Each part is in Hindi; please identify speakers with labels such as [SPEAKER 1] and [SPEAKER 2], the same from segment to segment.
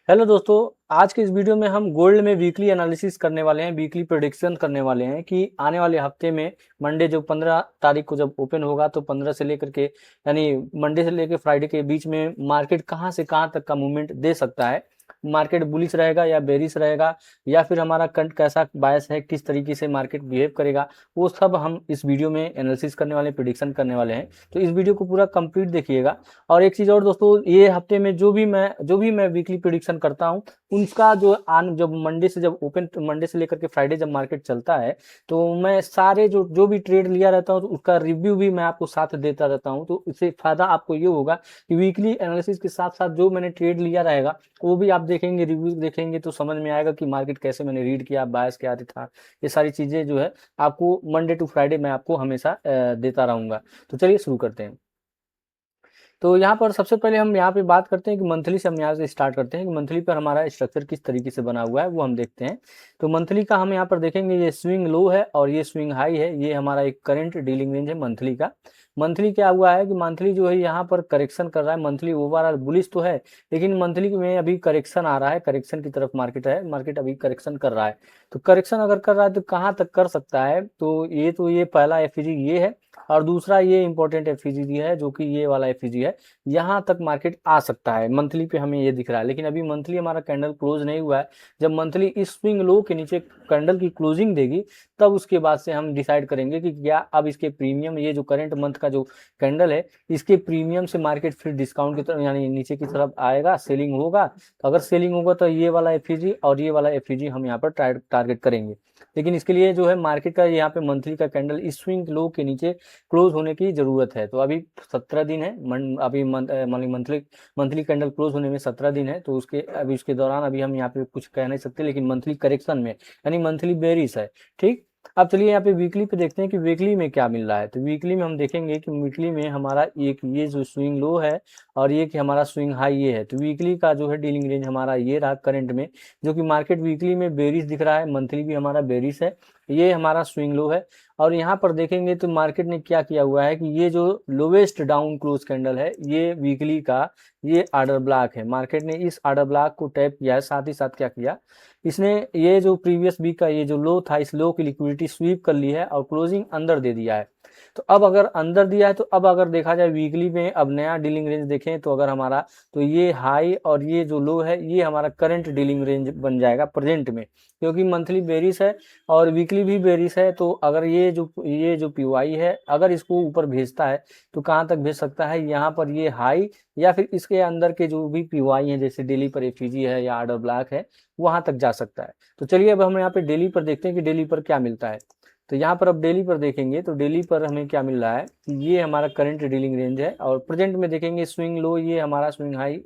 [SPEAKER 1] हेलो दोस्तों। आज के इस वीडियो में हम गोल्ड में वीकली एनालिसिस करने वाले हैं, वीकली प्रेडिक्शन करने वाले हैं कि आने वाले हफ्ते में मंडे जो 15 तारीख को जब ओपन होगा तो 15 से लेकर के यानी मंडे से लेकर फ्राइडे के बीच में मार्केट कहां से कहां तक का मूवमेंट दे सकता है। मार्केट बुलिश रहेगा या बेरिश रहेगा, या फिर हमारा कंट कैसा बायस है, किस तरीके से मार्केट बिहेव करेगा, वो सब हम इस वीडियो में एनालिसिस करने वाले, प्रेडिक्शन करने वाले हैं। तो इस वीडियो को पूरा कंप्लीट देखिएगा। और एक चीज और दोस्तों, ये हफ्ते में जो भी मैं वीकली प्रिडिक्शन करता हूँ उनका जो आन जब मंडे से जब ओपन मंडे से लेकर के फ्राइडे जब मार्केट चलता है तो मैं सारे जो जो भी ट्रेड लिया रहता हूँ तो उसका रिव्यू भी मैं आपको साथ देता रहता हूँ। तो इससे फायदा आपको ये होगा कि वीकली एनालिसिस के साथ साथ जो मैंने ट्रेड लिया रहेगा वो भी आप देखेंगे, रिव्यू देखेंगे तो समझ में आएगा कि मार्केट कैसे मैंने रीड किया, बायस क्या था। ये सारी चीजें जो है आपको मंडे टू फ्राइडे मैं आपको हमेशा देता रहूंगा। तो चलिए शुरू करते हैं। तो यहाँ पर सबसे पहले हम यहाँ पे बात करते हैं कि मंथली से हम यहाँ से स्टार्ट करते हैं कि मंथली पर हमारा स्ट्रक्चर किस तरीके से बना हुआ है वो हम देखते हैं। तो मंथली का हम यहाँ पर देखेंगे, ये स्विंग लो है और ये स्विंग हाई है। ये हमारा एक करंट डीलिंग रेंज है मंथली का। मंथली क्या हुआ है कि मंथली जो है यहाँ पर करेक्शन कर रहा है। मंथली ओवरऑल बुलिश तो है, लेकिन मंथली में अभी करेक्शन आ रहा है, करेक्शन की तरफ मार्केट है, मार्केट अभी करेक्शन कर रहा है। तो करेक्शन अगर कर रहा है तो कहाँ तक कर सकता है, तो ये पहला एफईजी ये है। और दूसरा ये इंपॉर्टेंट एफईजी है जो कि ये वाला एफईजी है। यहाँ तक मार्केट आ सकता है मंथली पे, हमें ये दिख रहा है। लेकिन अभी मंथली हमारा कैंडल क्लोज नहीं हुआ है। जब मंथली इस स्विंग लो के नीचे कैंडल की क्लोजिंग देगी तब उसके बाद से हम डिसाइड करेंगे कि क्या अब इसके प्रीमियम, ये जो करंट मंथ का जो कैंडल है, इसके प्रीमियम से मार्केट फिर डिस्काउंट की तरफ यानी नीचे की तरफ आएगा, सेलिंग होगा। तो अगर सेलिंग होगा तो ये वाला एफईजी और ये वाला एफईजी हम यहाँ पर टारगेट करेंगे। लेकिन इसके लिए जो है मार्केट का यहाँ पे मंथली का कैंडल इस स्विंग लो के नीचे क्लोज होने की जरूरत है। तो अभी 17 दिन है, अभी मंथली मंथली कैंडल क्लोज होने में 17 दिन है। तो उसके दौरान अभी हम यहाँ पे कुछ कह नहीं सकते, लेकिन मंथली करेक्शन में यानी मंथली बेरिश है। ठीक। अब चलिए यहाँ पे वीकली पे देखते हैं कि वीकली में क्या मिल रहा है। तो वीकली में हम देखेंगे कि वीकली में हमारा एक ये जो स्विंग लो है और ये कि हमारा स्विंग हाई ये है। तो वीकली का जो है डीलिंग रेंज हमारा ये रहा करंट में, जो कि मार्केट वीकली में बेरिश दिख रहा है, मंथली भी हमारा बेरिश है। ये हमारा स्विंग लो है। और यहाँ पर देखेंगे तो मार्केट ने क्या किया हुआ है कि ये जो लोवेस्ट डाउन क्लोज कैंडल है ये वीकली का ये ऑर्डर ब्लॉक है। मार्केट ने इस ऑर्डर ब्लॉक को टैप किया है, साथ ही साथ क्या किया, इसने ये जो प्रीवियस वीक का ये जो लो था, इस लो की लिक्विडिटी स्वीप कर ली है और क्लोजिंग अंदर दे दिया है। तो अब अगर अंदर दिया है तो अब अगर देखा जाए वीकली में, अब नया डीलिंग रेंज देखें तो अगर हमारा, तो ये हाई और ये जो लो है ये हमारा करंट डीलिंग रेंज बन जाएगा प्रेजेंट में, क्योंकि मंथली बेरिश है और वीकली भी बेरिश है। तो अगर ये जो पीवाई है अगर इसको ऊपर भेजता है तो कहाँ तक भेज सकता है, यहाँ पर ये हाई या फिर इसके अंदर के जो भी पीवाई है जैसे डेली पर एफईजी है या ऑर्डर ब्लॉक है वहां तक जा सकता है। तो चलिए अब हम यहाँ पे डेली पर देखते हैं कि डेली पर क्या मिलता है। तो यहाँ पर अब डेली पर देखेंगे तो डेली पर हमें क्या मिल रहा है कि ये हमारा करंट डीलिंग रेंज है और प्रेजेंट में देखेंगे स्विंग लो, ये हमारा स्विंग हाई,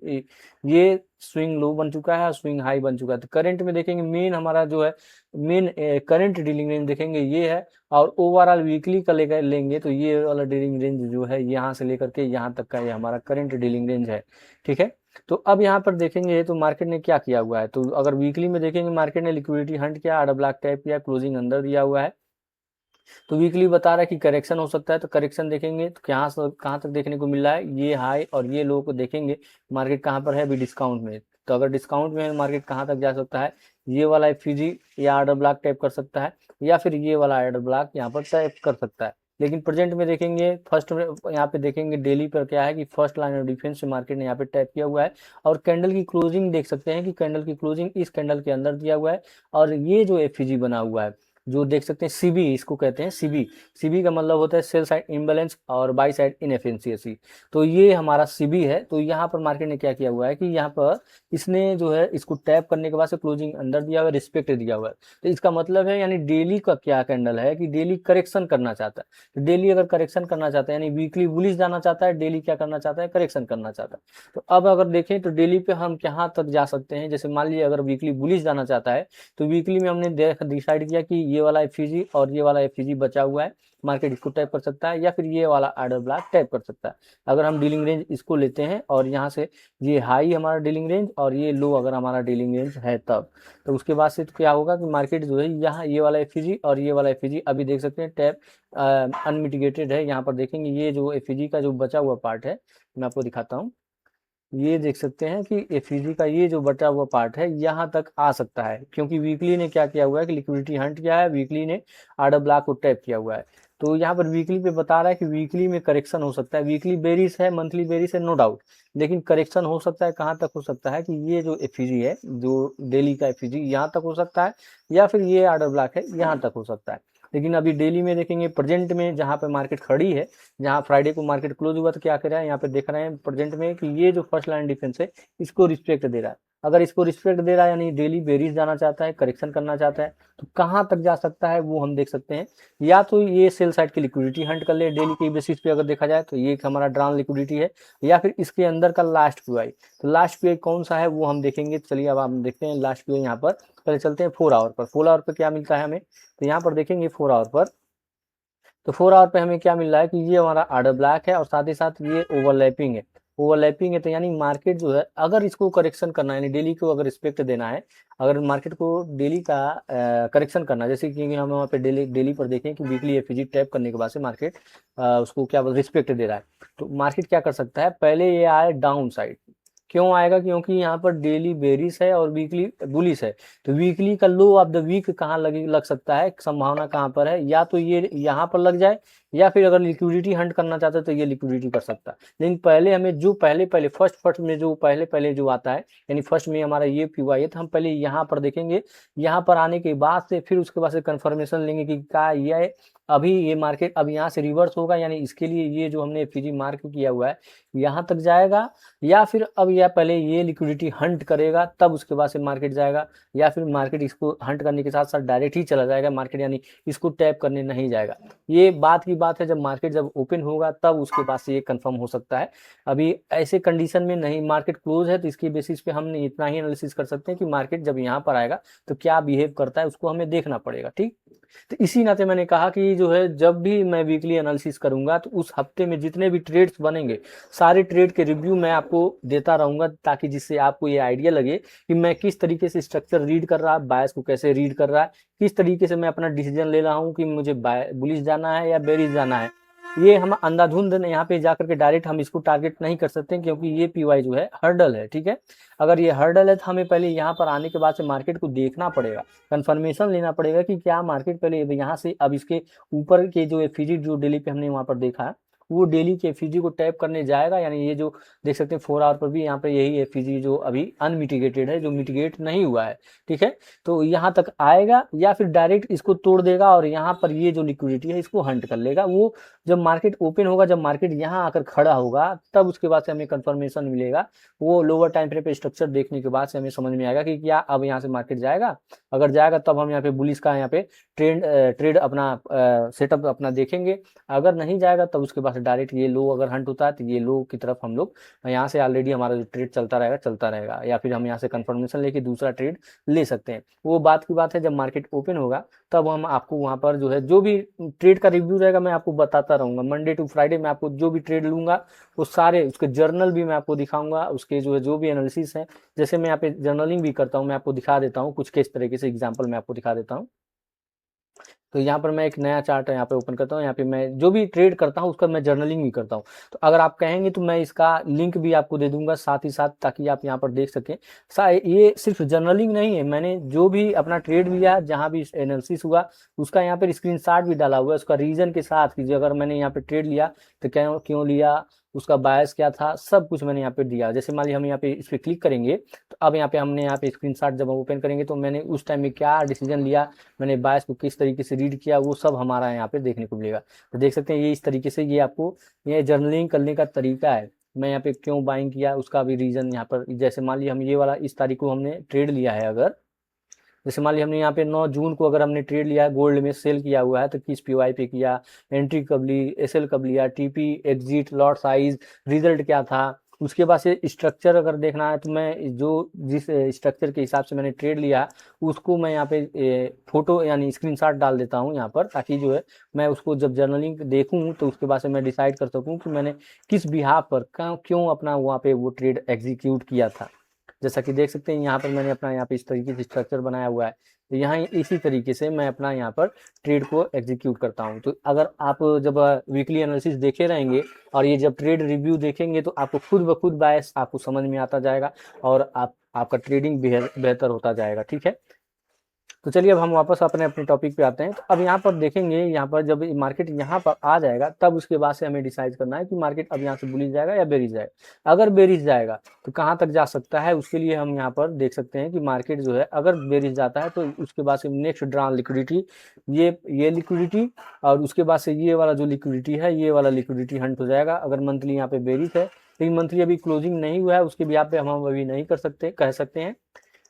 [SPEAKER 1] ये स्विंग लो बन चुका है और स्विंग हाई बन चुका है। तो करंट में देखेंगे मेन हमारा जो है मेन करंट डीलिंग रेंज देखेंगे ये है। और ओवरऑल वीकली का लेकर लेंगे तो ये वाला डीलिंग रेंज जो है यहाँ से लेकर के यहाँ तक का ये हमारा करंट डीलिंग रेंज है। ठीक है। तो अब यहाँ पर देखेंगे तो मार्केट ने क्या किया हुआ है। तो अगर वीकली में देखेंगे मार्केट ने लिक्विडिटी हंट किया, ऑर्डर ब्लॉक टाइप किया, क्लोजिंग अंदर दिया हुआ है। तो वीकली बता रहा है कि करेक्शन हो सकता है। तो करेक्शन देखेंगे तो कहाँ तक देखने को मिल रहा है, ये हाई और ये लो को देखेंगे। मार्केट कहाँ पर है अभी, डिस्काउंट में। तो अगर डिस्काउंट में है मार्केट कहाँ तक जा सकता है, ये वाला एफईजी या ऑर्डर ब्लॉक टैप कर सकता है या फिर ये वाला ऑर्डर ब्लॉक यहाँ पर टैप कर सकता है। लेकिन प्रेजेंट में देखेंगे फर्स्ट में यहाँ पे देखेंगे डेली पर क्या है कि फर्स्ट लाइन ऑफ डिफेंस से मार्केट ने यहाँ पे टैप किया हुआ है। और कैंडल की क्लोजिंग देख सकते हैं कि कैंडल की क्लोजिंग इस कैंडल के अंदर दिया हुआ है। और ये जो एफईजी बना हुआ है जो देख सकते हैं सीबी, इसको कहते हैं सीबी। सीबी का मतलब होता है सेल साइड इम्बैलेंस और बाई साइड इनएफिशिएंसी। तो ये हमारा सीबी है। तो यहाँ पर मार्केट ने क्या किया हुआ है कि यहाँ पर इसने जो है इसको टैप करने के बाद से क्लोजिंग अंदर दिया हुआ है, रिस्पेक्ट दिया हुआ है। तो इसका मतलब है यानी डेली का क्या कैंडल है कि डेली करेक्शन करना चाहता है। तो डेली अगर करेक्शन करना चाहता है यानी वीकली बुलिश जाना चाहता है, डेली क्या करना चाहता है, करेक्शन करना चाहता है। तो अब अगर देखें तो डेली पे हम कहाँ तक जा सकते हैं, जैसे मान लीजिए अगर वीकली बुलिश जाना चाहता है तो वीकली में हमने डिसाइड किया कि ये वाला एफईजी और ये वाला एफईजी बचा हुआ है, मार्केट इसको टैप कर सकता है या फिर ये वाला ऑर्डर ब्लॉक टैप कर सकता है। अगर हम डीलिंग रेंज इसको लेते हैं और यहाँ से ये हाई हमारा डीलिंग रेंज और ये लो अगर हमारा डीलिंग रेंज है तब, तो उसके बाद से तो क्या होगा कि मार्केट जो है यहाँ ये वाला एफईजी और ये वाला एफईजी अभी देख सकते हैं टैप अनमिटिगेटेड है। यहाँ पर देखेंगे ये जो एफईजी का जो बचा हुआ पार्ट है मैं आपको दिखाता हूँ। ये देख सकते हैं कि एफईजी का ये जो बचा हुआ पार्ट है यहाँ तक आ सकता है, क्योंकि वीकली ने क्या किया हुआ है कि लिक्विडिटी हंट किया है, वीकली ने आर्डर ब्लॉक को टैप किया हुआ है। तो यहाँ पर वीकली पे बता रहा है कि वीकली में करेक्शन हो सकता है, वीकली बेरिस है, मंथली बेरिस है, नो डाउट, लेकिन करेक्शन हो सकता है। कहाँ तक हो सकता है कि ये जो एफईजी है, जो डेली का एफईजी यहाँ तक हो सकता है, या फिर ये आर्डर ब्लॉक है यहाँ तक हो सकता है। लेकिन अभी डेली में देखेंगे, प्रेजेंट में जहाँ पे मार्केट खड़ी है, जहाँ फ्राइडे को मार्केट क्लोज हुआ तो क्या कर रहा है, यहाँ पे देख रहे हैं प्रेजेंट में कि ये जो फर्स्ट लाइन डिफेंस है इसको रिस्पेक्ट दे रहा है। अगर इसको रिस्पेक्ट दे रहा है यानी डेली बेरिस जाना चाहता है, करेक्शन करना चाहता है, तो कहाँ तक जा सकता है वो हम देख सकते हैं। या तो ये सेल साइड की लिक्विडिटी हंट कर ले डेली के बेसिस पे, अगर देखा जाए तो ये हमारा ड्रॉन लिक्विडिटी है, या फिर इसके अंदर का लास्ट पीआई। तो लास्ट पीआई कौन सा है वो हम देखेंगे। चलिए अब हम देखते हैं लास्ट पीआई यहाँ पर। पहले चलते हैं 4 आवर पर। 4 आवर पर क्या मिलता है हमें, तो यहाँ पर देखेंगे 4 आवर पर, तो 4 आवर पे हमें क्या मिल रहा है कि ये हमारा आर्डर ब्लॉक है और साथ ही साथ ये ओवरलैपिंग है। ओवरलैपिंग है तो यानी मार्केट जो है अगर इसको करेक्शन करना है, यानी डेली को अगर रिस्पेक्ट देना है, अगर मार्केट को डेली का करेक्शन करना है, जैसे कि हम वहाँ पे डेली पर देखें कि वीकली एफईजी टैप करने के बाद से मार्केट उसको क्या रिस्पेक्ट दे रहा है, तो मार्केट क्या कर सकता है, पहले ये आए डाउन साइड। क्यों आएगा, क्योंकि यहाँ पर डेली बेरिस है और वीकली बुलिश है। तो वीकली का लो ऑफ द वीक कहाँ लग सकता है, संभावना कहाँ पर है, या तो ये यहाँ पर लग जाए, या फिर अगर लिक्विडिटी हंट करना चाहते हैं तो ये लिक्विडिटी कर सकता है। लेकिन पहले हमें जो पहले फर्स्ट में जो पहले जो आता है, यानी फर्स्ट में हमारा ये पीवाई है, तो हम पहले यहाँ पर देखेंगे। यहाँ पर आने के बाद से फिर उसके बाद से कंफर्मेशन लेंगे कि क्या ये अभी ये मार्केट अब यहाँ से रिवर्स होगा, यानी इसके लिए ये जो हमने एफईजी मार्क किया हुआ है यहाँ तक जाएगा, या फिर अब या पहले ये लिक्विडिटी हंट करेगा तब उसके बाद से मार्केट जाएगा, या फिर मार्केट इसको हंट करने के साथ साथ डायरेक्ट ही चला जाएगा मार्केट, यानी इसको टैप करने नहीं जाएगा। ये बात की बात है, जब मार्केट जब ओपन होगा तब उसके बाद से ये कंफर्म हो सकता है। अभी ऐसे कंडीशन में नहीं, मार्केट क्लोज है तो इसके बेसिस पे हम इतना ही एनालिसिस कर सकते हैं कि मार्केट जब यहाँ पर आएगा तो क्या बिहेव करता है, उसको हमें देखना पड़ेगा। ठीक, तो इसी नाते मैंने कहा कि जो है जब भी मैं वीकली एनालिसिस करूंगा तो उस हफ्ते में जितने भी ट्रेड्स बनेंगे सारे ट्रेड के रिव्यू मैं आपको देता रहूंगा, ताकि जिससे आपको ये आइडिया लगे कि मैं किस तरीके से स्ट्रक्चर रीड कर रहा है, बायस को कैसे रीड कर रहा है, किस तरीके से मैं अपना डिसीजन ले रहा हूँ कि मुझे बुलिश जाना है या बेरिश जाना है। ये हम अंधाधुंध यहाँ पे जाकर के डायरेक्ट हम इसको टारगेट नहीं कर सकते, क्योंकि ये पीवाई जो है हर्डल है। ठीक है, अगर ये हर्डल है तो हमें पहले यहाँ पर आने के बाद से मार्केट को देखना पड़ेगा, कंफर्मेशन लेना पड़ेगा कि क्या मार्केट पहले यहाँ से अब इसके ऊपर के जो एफईजी जो डेली पे हमने वहाँ पर देखा है वो डेली के एफईजी को टैप करने जाएगा, यानी ये जो देख सकते हैं 4 आवर पर भी यहाँ पे यही एफईजी जो अभी अनमिटिगेटेड है, जो मिटिगेट नहीं हुआ है। ठीक है, तो यहाँ तक आएगा या फिर डायरेक्ट इसको तोड़ देगा और यहाँ पर ये जो लिक्विडिटी है इसको हंट कर लेगा। वो जब मार्केट ओपन होगा, जब मार्केट यहाँ आकर खड़ा होगा तब उसके बाद से हमें कंफर्मेशन मिलेगा। वो लोअर टाइम फ्रेम पे स्ट्रक्चर देखने के बाद से हमें समझ में आएगा कि क्या अब यहाँ से मार्केट जाएगा। अगर जाएगा तब हम यहाँ पे बुलिश का यहाँ पे ट्रेड अपना सेटअप अपना देखेंगे। अगर नहीं जाएगा तब उसके बाद डायरेक्ट ये लो अगर हंट होता है तो ये लो की तरफ हम लोग यहाँ से ऑलरेडी हमारा जो ट्रेड चलता रहेगा, या फिर हम यहाँ से कंफर्मेशन लेके दूसरा ट्रेड ले सकते हैं। वो बात की बात है, जब मार्केट ओपन होगा तब हम आपको वहाँ पर जो है जो भी ट्रेड का रिव्यू रहेगा मैं आपको बताता रहूंगा। मंडे टू फ्राइडे मैं आपको जो भी ट्रेड लूंगा वो सारे उसके जर्नल भी मैं आपको दिखाऊंगा, उसके जो है जो भी एनालिसिस है, जैसे मैं यहाँ पे जर्नलिंग भी करता हूँ, मैं आपको दिखा देता हूँ कुछ किस तरीके से एग्जाम्पल मैं आपको दिखा देता हूँ। तो यहाँ पर मैं एक नया चार्ट यहाँ पे ओपन करता हूँ, यहाँ पे मैं जो भी ट्रेड करता हूँ उसका मैं जर्नलिंग भी करता हूँ। तो अगर आप कहेंगे तो मैं इसका लिंक भी आपको दे दूंगा साथ ही साथ, ताकि आप यहाँ पर देख सकें। ये सिर्फ जर्नलिंग नहीं है, मैंने जो भी अपना ट्रेड लिया जहाँ भी एनालिसिस हुआ उसका यहाँ पर स्क्रीनशॉट भी डाला हुआ है, उसका रीजन के साथ कि जो अगर मैंने यहाँ पे ट्रेड लिया तो क्यों लिया, उसका बायस क्या था, सब कुछ मैंने यहाँ पे दिया। जैसे मान लीजिए हम यहाँ पे इस पर क्लिक करेंगे तो अब यहाँ पे हमने यहाँ पे स्क्रीनशॉट जब हम ओपन करेंगे तो मैंने उस टाइम में क्या डिसीजन लिया, मैंने बायस को किस तरीके से रीड किया, वो सब हमारा यहाँ पे देखने को मिलेगा। तो देख सकते हैं ये इस तरीके से ये आपको ये जर्नलिंग करने का तरीका है। मैं यहाँ पे क्यों बाइंग किया उसका भी रीजन यहाँ पर, जैसे मान लीजिए हम ये वाला इस तारीख को हमने ट्रेड लिया है, अगर जैसे मान लीजिए हमने यहाँ पे 9 जून को अगर हमने ट्रेड लिया है, गोल्ड में सेल किया हुआ है, तो किस पीवाई पे किया, एंट्री कब ली, एसएल कब लिया, TP, exit, lot size, result क्या था। उसके बाद से स्ट्रक्चर अगर देखना है तो मैं जो जिस स्ट्रक्चर के हिसाब से मैंने ट्रेड लिया उसको मैं यहाँ पे फोटो यानी स्क्रीनशॉट डाल देता हूँ यहाँ पर, ताकि जो है मैं उसको जब जर्नलिंग देखूँ तो उसके बाद से मैं डिसाइड कर सकूँ कि मैंने किस बिहाफ पर क्यों अपना वहाँ पे वो ट्रेड एग्जीक्यूट किया था। जैसा कि देख सकते हैं यहाँ पर मैंने अपना यहाँ पे इस तरीके से स्ट्रक्चर बनाया हुआ है। तो यहाँ इसी तरीके से मैं अपना यहाँ पर ट्रेड को एग्जीक्यूट करता हूँ। तो अगर आप जब वीकली एनालिसिस देखे रहेंगे और ये जब ट्रेड रिव्यू देखेंगे तो आपको खुद ब खुद बायस आपको समझ में आता जाएगा और आपका ट्रेडिंग बेहतर होता जाएगा। ठीक है, तो चलिए अब हम वापस अपने टॉपिक पे आते हैं। तो अब यहाँ पर देखेंगे, यहाँ पर जब मार्केट यहाँ पर आ जाएगा तब उसके बाद से हमें डिसाइड करना है कि मार्केट अब यहाँ से बुलिश जाएगा या बेरिश जाएगा। अगर बेरिश जाएगा तो कहाँ तक जा सकता है, उसके लिए हम यहाँ पर देख सकते हैं कि मार्केट जो है अगर बेरिश जाता है तो उसके बाद से नेक्स्ट ड्रा लिक्विडिटी, ये लिक्विडिटी और उसके बाद से ये वाला जो लिक्विडिटी है, ये वाला लिक्विडिटी हंट हो जाएगा। अगर मंथली यहाँ पे बेरिश है, लेकिन मंथली अभी क्लोजिंग नहीं हुआ है, उसके भी यहाँ पे हम अभी नहीं कह सकते हैं।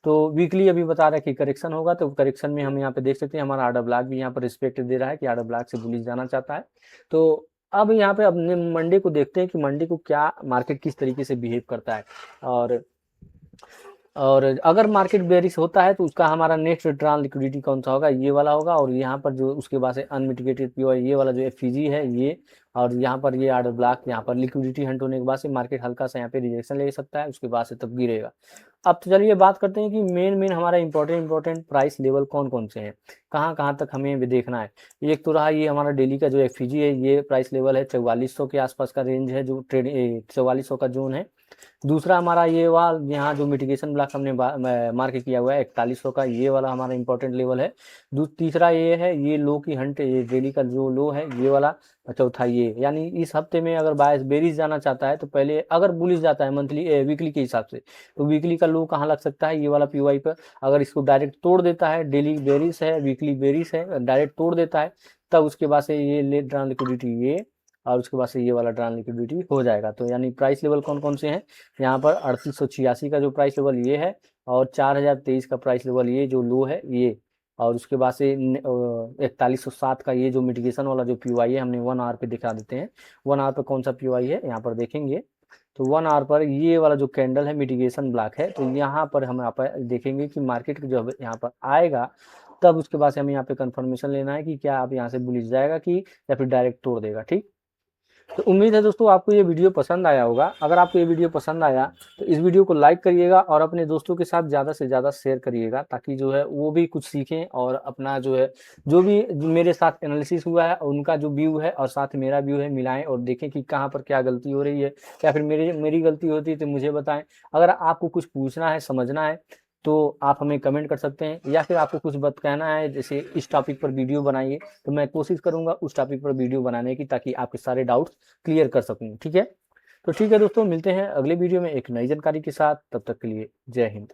[SPEAKER 1] तो वीकली अभी बता रहा है कि करेक्शन होगा, तो करेक्शन में हम यहाँ पे देख सकते हैं हमारा आर्डर ब्लॉक भी यहाँ पर रिस्पेक्ट दे रहा है कि आर्डर ब्लॉक से बुलिश जाना चाहता है। तो अब यहाँ पे अपने मंडे को देखते हैं कि मंडे को क्या मार्केट किस तरीके से बिहेव करता है। और अगर मार्केट बेरिश होता है तो उसका हमारा नेक्स्ट ट्रांस लिक्विडिटी कौन सा होगा, ये वाला होगा। और यहाँ पर जो उसके बाद से अनमिटिगेटेड पीओ ये वाला जो एफईजी है ये, और यहाँ पर ये आर्डर ब्लॉक, यहाँ पर लिक्विडिटी हंट होने के बाद से मार्केट हल्का सा यहाँ पे रिजेक्शन ले सकता है, उसके बाद से तब गिरेगा। अब तो चलिए बात करते हैं कि मेन हमारा इंपॉर्टेंट प्राइस लेवल कौन कौन से हैं, कहाँ तक हमें भी देखना है। एक तो रहा ये हमारा डेली का जो एफईजी है, ये प्राइस लेवल है 4400 के आसपास का रेंज है, जो ट्रेड 4400 का जोन है। दूसरा हमारा ये वाला यहाँ जो मिटिगेशन ब्लॉक हमने मार्क किया हुआ है 4100 का, ये वाला हमारा इंपॉर्टेंट लेवल है। तीसरा ये है, ये लो की हंट, ये डेली का जो लो है ये वाला। चौथा ये, यानी इस हफ्ते में अगर बायस बेरिश जाना चाहता है तो पहले अगर बुलिश जाता है मंथली वीकली के हिसाब से तो वीकली का लो कहाँ लग सकता है, ये वाला पीवाई पर। अगर इसको डायरेक्ट तोड़ देता है, डेली बेरिश है वीकली बेरिश है, डायरेक्ट तोड़ देता है, तब उसके बाद से ये लेट ड्रा लिक्विडिटी ये, और उसके बाद से ये वाला ड्रा लिक्विडिटी हो जाएगा। तो यानी प्राइस लेवल कौन कौन से हैं यहाँ पर, 3886 का जो प्राइस लेवल ये है, और 4023 का प्राइस लेवल ये जो लो है ये, और उसके बाद से 4107 का ये जो मिटिगेशन वाला जो पीवाई है, हमने 1 आवर पे दिखा देते हैं 1 आवर पे कौन सा पीवाई है यहाँ पर देखेंगे। तो 1 आवर पर ये वाला जो कैंडल है मिटिगेशन ब्लॉक है, तो यहाँ पर हम यहाँ पर देखेंगे कि मार्केट जब यहाँ पर आएगा तब उसके बाद से हमें यहाँ पे कंफर्मेशन लेना है कि क्या आप यहाँ से बुलिश जाएगा कि या फिर डायरेक्ट तोड़ देगा। ठीक, तो उम्मीद है दोस्तों आपको ये वीडियो पसंद आया होगा। अगर आपको ये वीडियो पसंद आया तो इस वीडियो को लाइक करिएगा और अपने दोस्तों के साथ ज़्यादा से ज़्यादा शेयर करिएगा, ताकि जो है वो भी कुछ सीखें और अपना जो है जो भी मेरे साथ एनालिसिस हुआ है उनका जो व्यू है और साथ मेरा व्यू है मिलाएं और देखें कि कहाँ पर क्या गलती हो रही है, या फिर मेरी गलती होती है तो मुझे बताएं। अगर आपको कुछ पूछना है, समझना है, तो आप हमें कमेंट कर सकते हैं, या फिर आपको कुछ बात कहना है जैसे इस टॉपिक पर वीडियो बनाइए, तो मैं कोशिश करूंगा उस टॉपिक पर वीडियो बनाने की, ताकि आपके सारे डाउट्स क्लियर कर सकूं। ठीक है, तो ठीक है दोस्तों, मिलते हैं अगले वीडियो में एक नई जानकारी के साथ। तब तक के लिए जय हिंद।